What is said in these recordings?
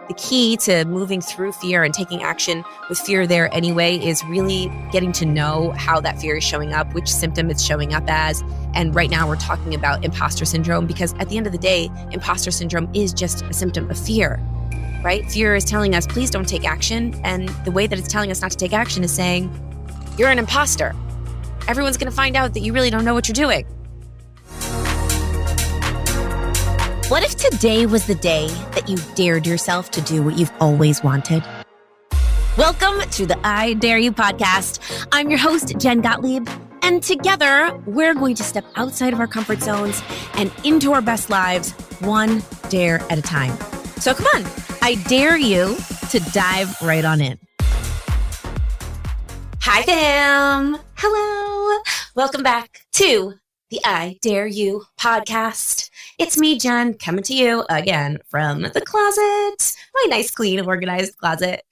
the key to moving through fear and taking action with fear there anyway is really getting to know how that fear is showing up, which symptom it's showing up as. And right now we're talking about imposter syndrome, because at the end of the day, imposter syndrome is just a symptom of fear, right? Fear is telling us, please don't take action. And the way that it's telling us not to take action is saying, you're an imposter. Everyone's going to find out that you really don't know what you're doing. What if today was the day that you dared yourself to do what you've always wanted? Welcome to the I Dare You podcast. I'm your host, Jen Gottlieb, and together we're going to step outside of our comfort zones and into our best lives, one dare at a time. So come on, I dare you to dive right on in. Hi, fam. Hello. Welcome back to the I Dare You podcast. It's me, Jen, coming to you again from the closet, my nice, clean, organized closet.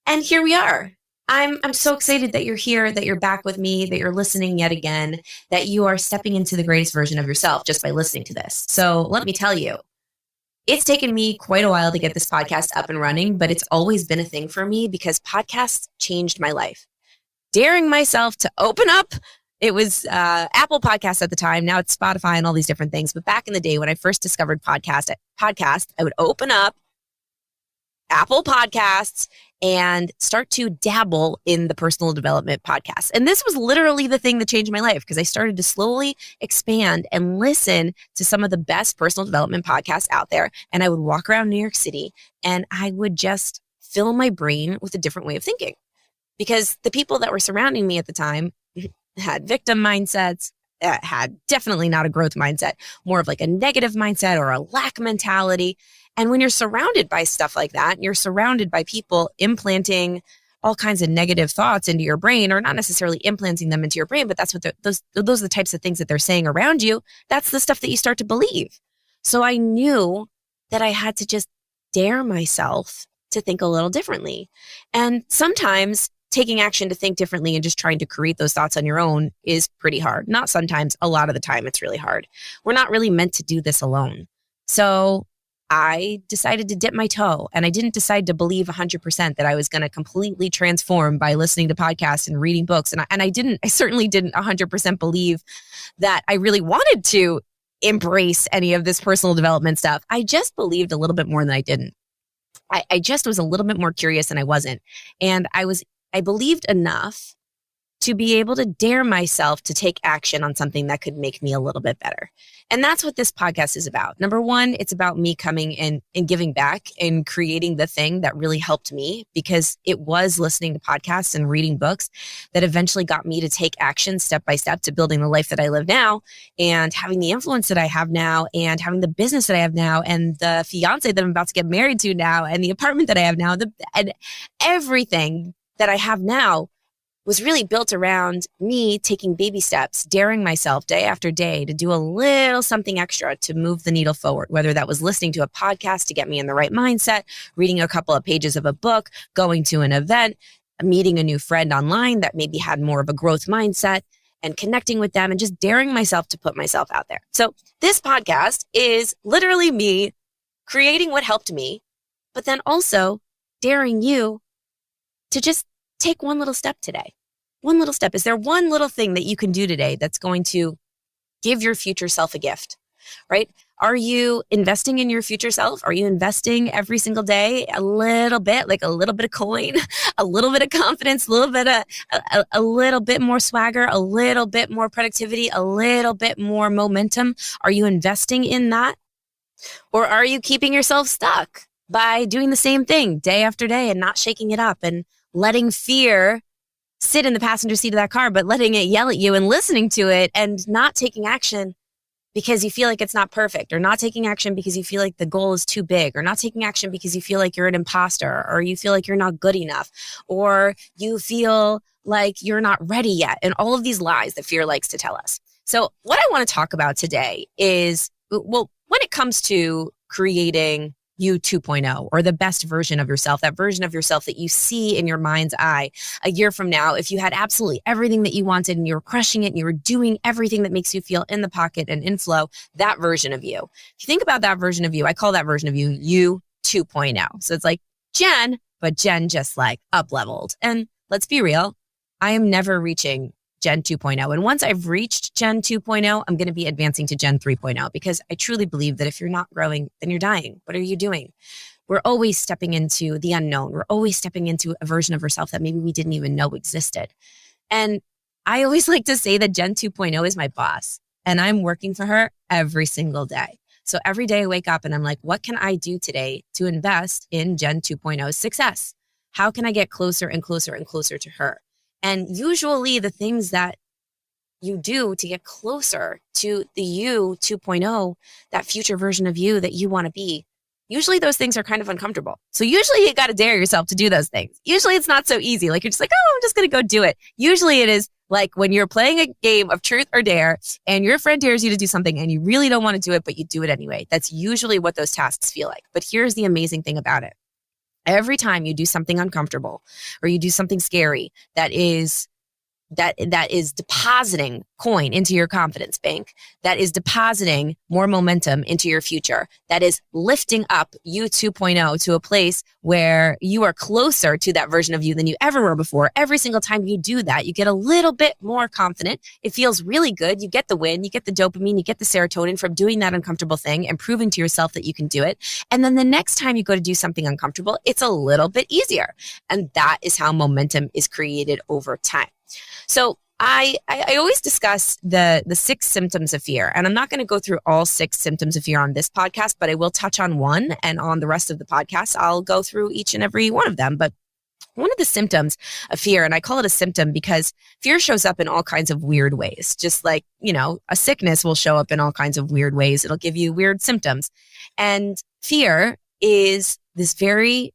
And here we are. I'm so excited that you're here, that you're back with me, that you're listening yet again, that you are stepping into the greatest version of yourself just by listening to this. So let me tell you, it's taken me quite a while to get this podcast up and running, but it's always been a thing for me because podcasts changed my life. Daring myself to open up. It was Apple Podcasts at the time. Now it's Spotify and all these different things. But back in the day when I first discovered podcast, I would open up Apple Podcasts and start to dabble in the personal development podcast. And this was literally the thing that changed my life because I started to slowly expand and listen to some of the best personal development podcasts out there. And I would walk around New York City and I would just fill my brain with a different way of thinking. Because the people that were surrounding me at the time had victim mindsets, had definitely not a growth mindset, more of like a negative mindset or a lack mentality. And when you're surrounded by stuff like that, you're surrounded by people implanting all kinds of negative thoughts into your brain, or not necessarily implanting them into your brain, but that's what those are the types of things that they're saying around you. That's the stuff that you start to believe. So I knew that I had to just dare myself to think a little differently. And sometimes taking action to think differently and just trying to create those thoughts on your own is pretty hard. Not sometimes, a lot of the time it's really hard. We're not really meant to do this alone. So I decided to dip my toe, and I didn't decide to believe 100% that I was going to completely transform by listening to podcasts and reading books. And I certainly didn't 100% believe that I really wanted to embrace any of this personal development stuff. I just believed a little bit more than I didn't. I just was a little bit more curious than I wasn't. And I believed enough to be able to dare myself to take action on something that could make me a little bit better. And that's what this podcast is about. Number one, it's about me coming in and giving back and creating the thing that really helped me, because it was listening to podcasts and reading books that eventually got me to take action step by step to building the life that I live now, and having the influence that I have now, and having the business that I have now, and the fiance that I'm about to get married to now, and the apartment that I have now, and everything that I have now was really built around me taking baby steps, daring myself day after day to do a little something extra to move the needle forward, whether that was listening to a podcast to get me in the right mindset, reading a couple of pages of a book, going to an event, meeting a new friend online that maybe had more of a growth mindset, and connecting with them and just daring myself to put myself out there. So this podcast is literally me creating what helped me, but then also daring you to just take one little step today. One little step. Is there one little thing that you can do today that's going to give your future self a gift, right? Are you investing in your future self? Are you investing every single day a little bit, like a little bit of coin, a little bit of confidence, a little bit more swagger, a little bit more productivity, a little bit more momentum? Are you investing in that? Or are you keeping yourself stuck by doing the same thing day after day and not shaking it up and letting fear sit in the passenger seat of that car, but letting it yell at you and listening to it and not taking action because you feel like it's not perfect, or not taking action because you feel like the goal is too big, or not taking action because you feel like you're an imposter, or you feel like you're not good enough, or you feel like you're not ready yet, and all of these lies that fear likes to tell us. So what I want to talk about today is, well, when it comes to creating you 2.0, or the best version of yourself, that version of yourself that you see in your mind's eye a year from now, if you had absolutely everything that you wanted and you were crushing it and you were doing everything that makes you feel in the pocket and in flow, that version of you. If you think about that version of you, I call that version of you 2.0. 2.0. So it's like Jen, but Jen just like up leveled. And let's be real, I am never reaching Gen 2.0. And once I've reached Gen 2.0, I'm going to be advancing to Gen 3.0 because I truly believe that if you're not growing, then you're dying. What are you doing? We're always stepping into the unknown. We're always stepping into a version of ourselves that maybe we didn't even know existed. And I always like to say that Gen 2.0 is my boss and I'm working for her every single day. So every day I wake up and I'm like, what can I do today to invest in Gen 2.0's success? How can I get closer and closer and closer to her? And usually the things that you do to get closer to the you 2.0, that future version of you that you want to be, usually those things are kind of uncomfortable. So usually you got to dare yourself to do those things. Usually it's not so easy. Like you're just like, oh, I'm just going to go do it. Usually it is like when you're playing a game of truth or dare and your friend dares you to do something and you really don't want to do it, but you do it anyway. That's usually what those tasks feel like. But here's the amazing thing about it. Every time you do something uncomfortable or you do something scary that is depositing coin into your confidence bank, that is depositing more momentum into your future, that is lifting up you 2.0 to a place where you are closer to that version of you than you ever were before. Every single time you do that, you get a little bit more confident. It feels really good. You get the win, you get the dopamine, you get the serotonin from doing that uncomfortable thing and proving to yourself that you can do it. And then the next time you go to do something uncomfortable, it's a little bit easier. And that is how momentum is created over time. So I always discuss the 6 symptoms of fear, and I'm not going to go through all 6 symptoms of fear on this podcast, but I will touch on one, and on the rest of the podcast, I'll go through each and every one of them. But one of the symptoms of fear, and I call it a symptom because fear shows up in all kinds of weird ways, just like, a sickness will show up in all kinds of weird ways. It'll give you weird symptoms. And fear is this very,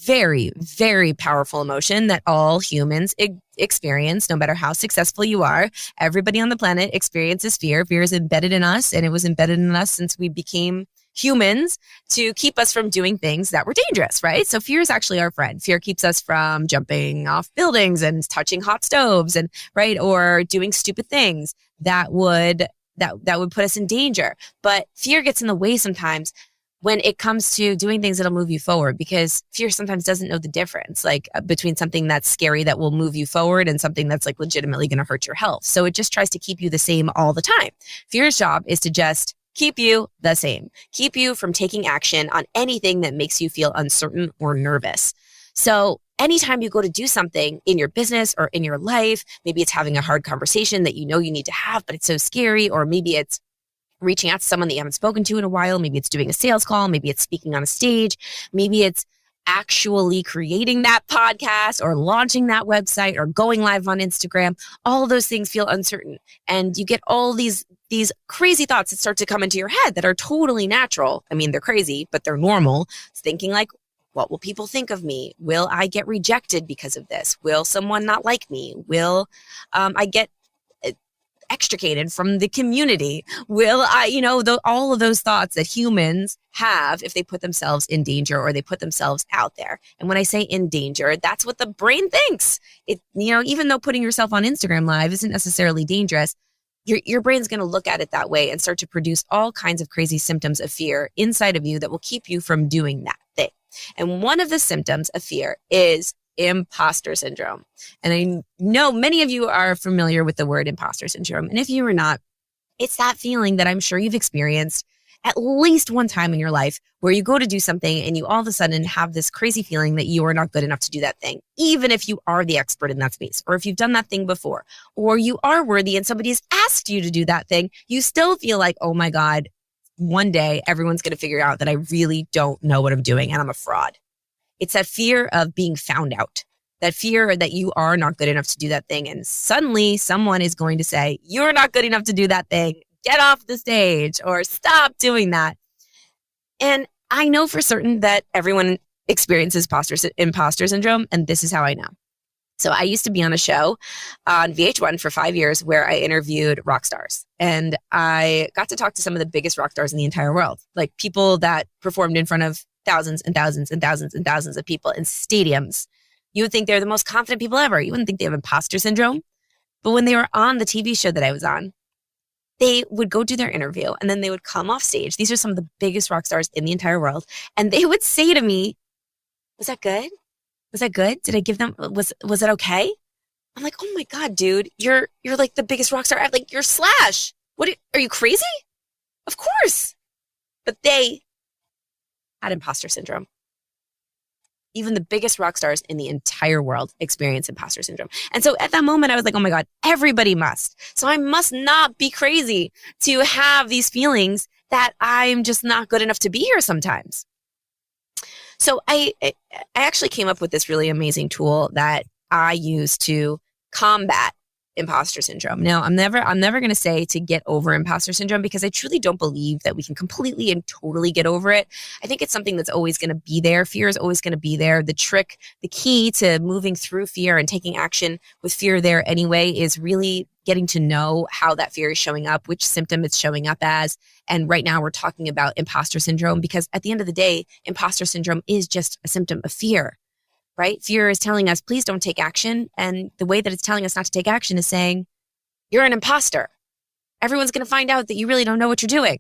very, very powerful emotion that all humans experience, no matter how successful you are. Everybody on the planet experiences fear. Fear is embedded in us, and it was embedded in us since we became humans to keep us from doing things that were dangerous, right? So fear is actually our friend. Fear keeps us from jumping off buildings and touching hot stoves and right, or doing stupid things that would put us in danger. But fear gets in the way sometimes when it comes to doing things that'll move you forward, because fear sometimes doesn't know the difference, like between something that's scary that will move you forward and something that's like legitimately going to hurt your health. So it just tries to keep you the same all the time. Fear's job is to just keep you the same, keep you from taking action on anything that makes you feel uncertain or nervous. So anytime you go to do something in your business or in your life, maybe it's having a hard conversation that you know you need to have, but it's so scary, or maybe it's reaching out to someone that you haven't spoken to in a while. Maybe it's doing a sales call. Maybe it's speaking on a stage. Maybe it's actually creating that podcast or launching that website or going live on Instagram. All of those things feel uncertain. And you get all these crazy thoughts that start to come into your head that are totally natural. I mean, they're crazy, but they're normal. It's thinking like, what will people think of me? Will I get rejected because of this? Will someone not like me? Will I get extricated from the community? Will I, all of those thoughts that humans have if they put themselves in danger or they put themselves out there. And when I say in danger, that's what the brain thinks. It, even though putting yourself on Instagram Live isn't necessarily dangerous, your brain's going to look at it that way and start to produce all kinds of crazy symptoms of fear inside of you that will keep you from doing that thing. And one of the symptoms of fear is imposter syndrome. And I know many of you are familiar with the word imposter syndrome. And if you are not, it's that feeling that I'm sure you've experienced at least one time in your life where you go to do something and you all of a sudden have this crazy feeling that you are not good enough to do that thing, even if you are the expert in that space, or if you've done that thing before, or you are worthy and somebody has asked you to do that thing, you still feel like, oh my God, one day everyone's going to figure out that I really don't know what I'm doing and I'm a fraud. It's that fear of being found out, that fear that you are not good enough to do that thing. And suddenly someone is going to say, you're not good enough to do that thing. Get off the stage or stop doing that. And I know for certain that everyone experiences imposter syndrome. And this is how I know. So I used to be on a show on VH1 for 5 years where I interviewed rock stars. And I got to talk to some of the biggest rock stars in the entire world, like people that performed in front of thousands and thousands and thousands and thousands of people in stadiums. You would think they're the most confident people ever. You wouldn't think they have imposter syndrome. But when they were on the TV show that I was on, they would go do their interview and then they would come off stage. These are some of the biggest rock stars in the entire world. And they would say to me, was that good? Was that good? Did I give them, was it okay? I'm like, oh my God, dude, you're like the biggest rock star. Like, you're Slash. Are you crazy? Of course. But they had imposter syndrome. Even the biggest rock stars in the entire world experience imposter syndrome. And so at that moment, I was like, oh my God, everybody must. So I must not be crazy to have these feelings that I'm just not good enough to be here sometimes. So I actually came up with this really amazing tool that I use to combat imposter syndrome. Now, I'm never going to say to get over imposter syndrome, because I truly don't believe that we can completely and totally get over it. I think it's something that's always going to be there. Fear is always going to be there. The key to moving through fear and taking action with fear there anyway is really getting to know how that fear is showing up, which symptom it's showing up as. And right now we're talking about imposter syndrome, because at the end of the day, imposter syndrome is just a symptom of fear. Right? Fear is telling us, please don't take action. And the way that it's telling us not to take action is saying, you're an imposter. Everyone's going to find out that you really don't know what you're doing.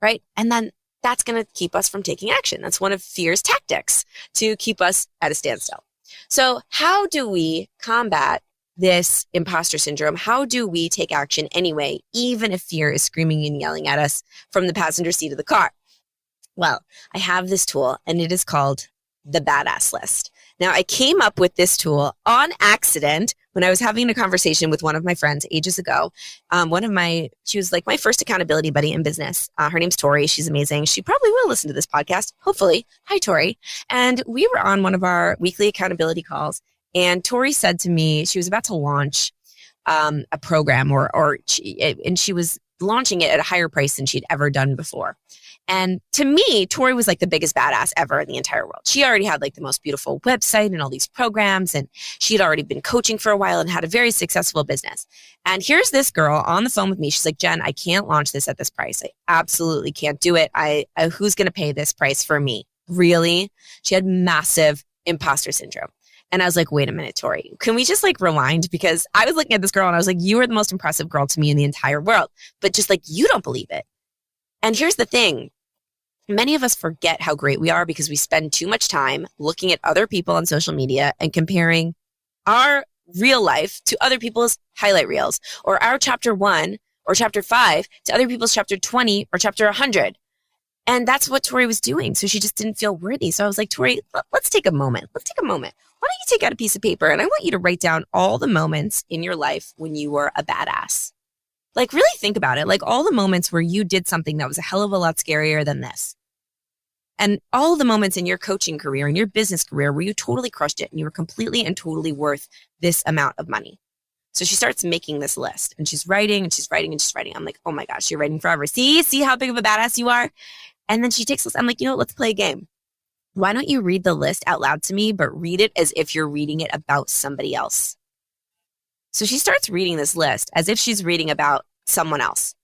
Right? And then that's going to keep us from taking action. That's one of fear's tactics, to keep us at a standstill. So how do we combat this imposter syndrome? How do we take action anyway, even if fear is screaming and yelling at us from the passenger seat of the car? Well, I have this tool, and it is called the Badass List. Now, I came up with this tool on accident when I was having a conversation with one of my friends ages ago. She was like my first accountability buddy in business. Her name's Tori. She's amazing. She probably will listen to this podcast, hopefully. Hi, Tori. And we were on one of our weekly accountability calls, and Tori said to me, she was about to launch a program, and she was launching it at a higher price than she'd ever done before. And to me, Tori was like the biggest badass ever in the entire world. She already had like the most beautiful website and all these programs, and she had already been coaching for a while and had a very successful business. And here's this girl on the phone with me. She's like, Jen, I can't launch this at this price. I absolutely can't do it. Who's going to pay this price for me? Really? She had massive imposter syndrome. And I was like, wait a minute, Tori, can we just like rewind? Because I was looking at this girl and I was like, you are the most impressive girl to me in the entire world, but just like, you don't believe it. And here's the thing. Many of us forget how great we are because we spend too much time looking at other people on social media and comparing our real life to other people's highlight reels, or our chapter 1 or chapter 5 to other people's chapter 20 or chapter 100. And that's what Tori was doing. So she just didn't feel worthy. So I was like, Tori, let's take a moment. Why don't you take out a piece of paper and I want you to write down all the moments in your life when you were a badass. Like, really think about it. Like, all the moments where you did something that was a hell of a lot scarier than this. And all the moments in your coaching career and your business career where you totally crushed it and you were completely and totally worth this amount of money. So she starts making this list, and she's writing and she's writing and she's writing. I'm like, oh my gosh, you're writing forever. See how big of a badass you are? And then she takes this. I'm like, let's play a game. Why don't you read the list out loud to me, but read it as if you're reading it about somebody else? So she starts reading this list as if she's reading about someone else.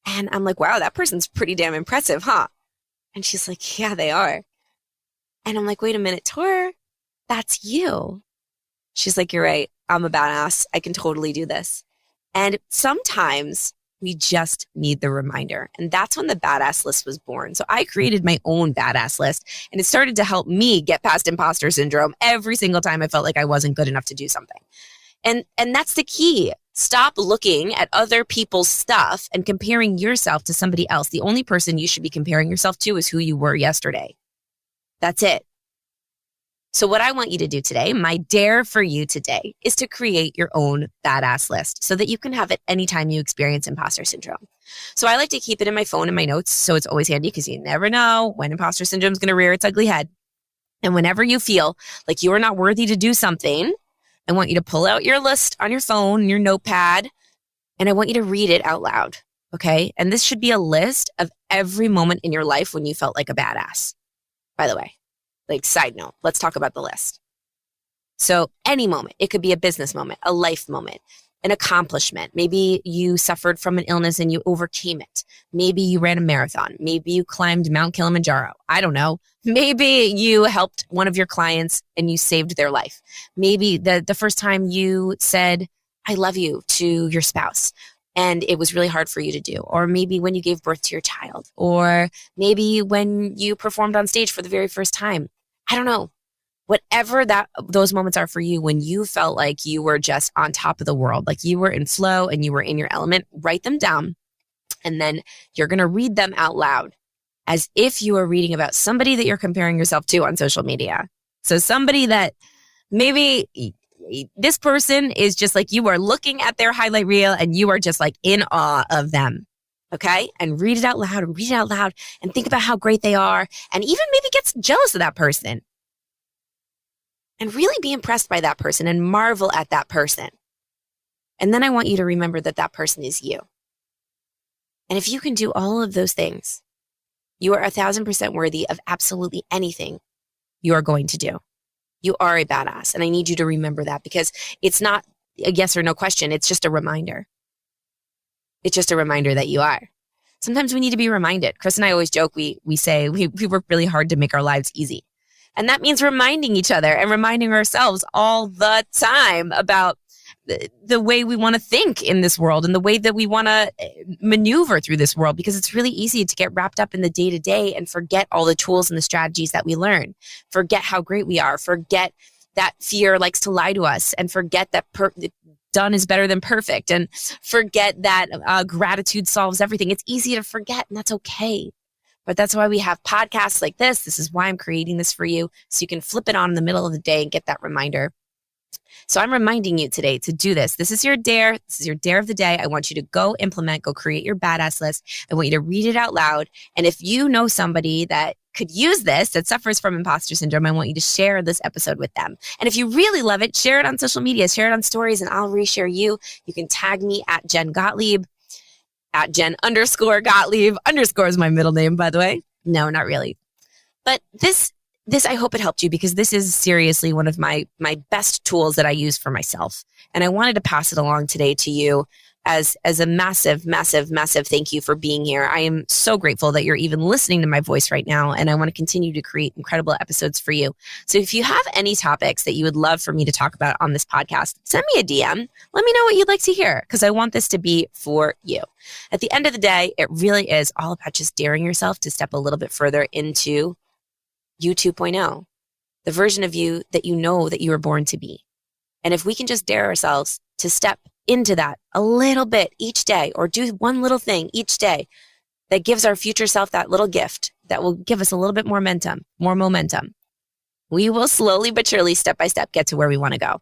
And I'm like, wow, that person's pretty damn impressive, huh? And she's like, yeah, they are. And I'm like, wait a minute, Tor, that's you. She's like, you're right. I'm a badass. I can totally do this. And sometimes we just need the reminder. And that's when the Badass List was born. So I created my own Badass List, and it started to help me get past imposter syndrome every single time I felt like I wasn't good enough to do something. And that's the key. Stop looking at other people's stuff and comparing yourself to somebody else. The only person you should be comparing yourself to is who you were yesterday. That's it. So what I want you to do today, my dare for you today, is to create your own badass list so that you can have it anytime you experience imposter syndrome. So I like to keep it in my phone and my notes, so it's always handy because you never know when imposter syndrome is going to rear its ugly head. And whenever you feel like you are not worthy to do something, I want you to pull out your list on your phone, your notepad, and I want you to read it out loud, okay? And this should be a list of every moment in your life when you felt like a badass, by the way. Like, side note, let's talk about the list. So any moment, it could be a business moment, a life moment, an accomplishment. Maybe you suffered from an illness and you overcame it. Maybe you ran a marathon. Maybe you climbed Mount Kilimanjaro. I don't know. Maybe you helped one of your clients and you saved their life. Maybe the first time you said, I love you to your spouse. and it was really hard for you to do, or maybe when you gave birth to your child, or maybe when you performed on stage for the very first time. I don't know. Whatever those moments are for you, when you felt like you were just on top of the world, like you were in flow and you were in your element, write them down. And then you're going to read them out loud as if you are reading about somebody that you're comparing yourself to on social media. So somebody that maybe this person is just like, you are looking at their highlight reel and you are just like in awe of them. Okay. And read it out loud and think about how great they are. And even maybe get jealous of that person and really be impressed by that person and marvel at that person. And then I want you to remember that that person is you. And if you can do all of those things, you are 1,000% worthy of absolutely anything you are going to do. You are a badass. And I need you to remember that, because it's not a yes or no question. It's just a reminder. It's just a reminder that you are. Sometimes we need to be reminded. Chris and I always joke, we say we work really hard to make our lives easy. And that means reminding each other and reminding ourselves all the time about the way we want to think in this world and the way that we want to maneuver through this world, because it's really easy to get wrapped up in the day-to-day and forget all the tools and the strategies that we learn, forget how great we are, forget that fear likes to lie to us, and forget that done is better than perfect, and forget that gratitude solves everything. It's easy to forget, and that's okay. But that's why we have podcasts like this. This is why I'm creating this for you, so you can flip it on in the middle of the day and get that reminder. So I'm reminding you today to do this. This is your dare. This is your dare of the day. I want you to go implement, go create your badass list. I want you to read it out loud. And if you know somebody that could use this, that suffers from imposter syndrome, I want you to share this episode with them. And if you really love it, share it on social media, share it on stories, and I'll reshare you. You can tag me at Jen Gottlieb, at Jen_Gottlieb. Underscore is my middle name, by the way. No, not really. But this, I hope it helped you, because this is seriously one of my best tools that I use for myself. And I wanted to pass it along today to you as a massive, massive, massive thank you for being here. I am so grateful that you're even listening to my voice right now. And I want to continue to create incredible episodes for you. So if you have any topics that you would love for me to talk about on this podcast, send me a DM. Let me know what you'd like to hear, because I want this to be for you. At the end of the day, it really is all about just daring yourself to step a little bit further into you 2.0, the version of you that you know that you were born to be. And if we can just dare ourselves to step into that a little bit each day, or do one little thing each day that gives our future self that little gift that will give us a little bit more momentum, we will slowly but surely, step by step, get to where we want to go.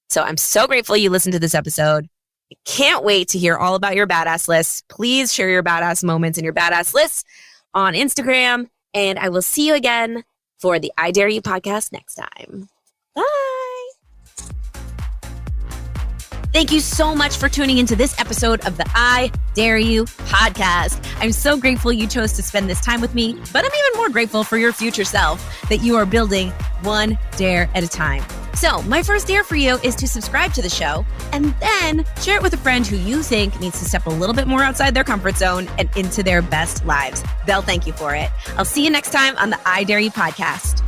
So I'm so grateful you listened to this episode. I can't wait to hear all about your badass lists. Please share your badass moments and your badass lists on Instagram. And I will see you again for the I Dare You podcast next time. Bye. Thank you so much for tuning into this episode of the I Dare You podcast. I'm so grateful you chose to spend this time with me, but I'm even more grateful for your future self, that you are building one dare at a time. So my first dare for you is to subscribe to the show and then share it with a friend who you think needs to step a little bit more outside their comfort zone and into their best lives. They'll thank you for it. I'll see you next time on the I Dare You podcast.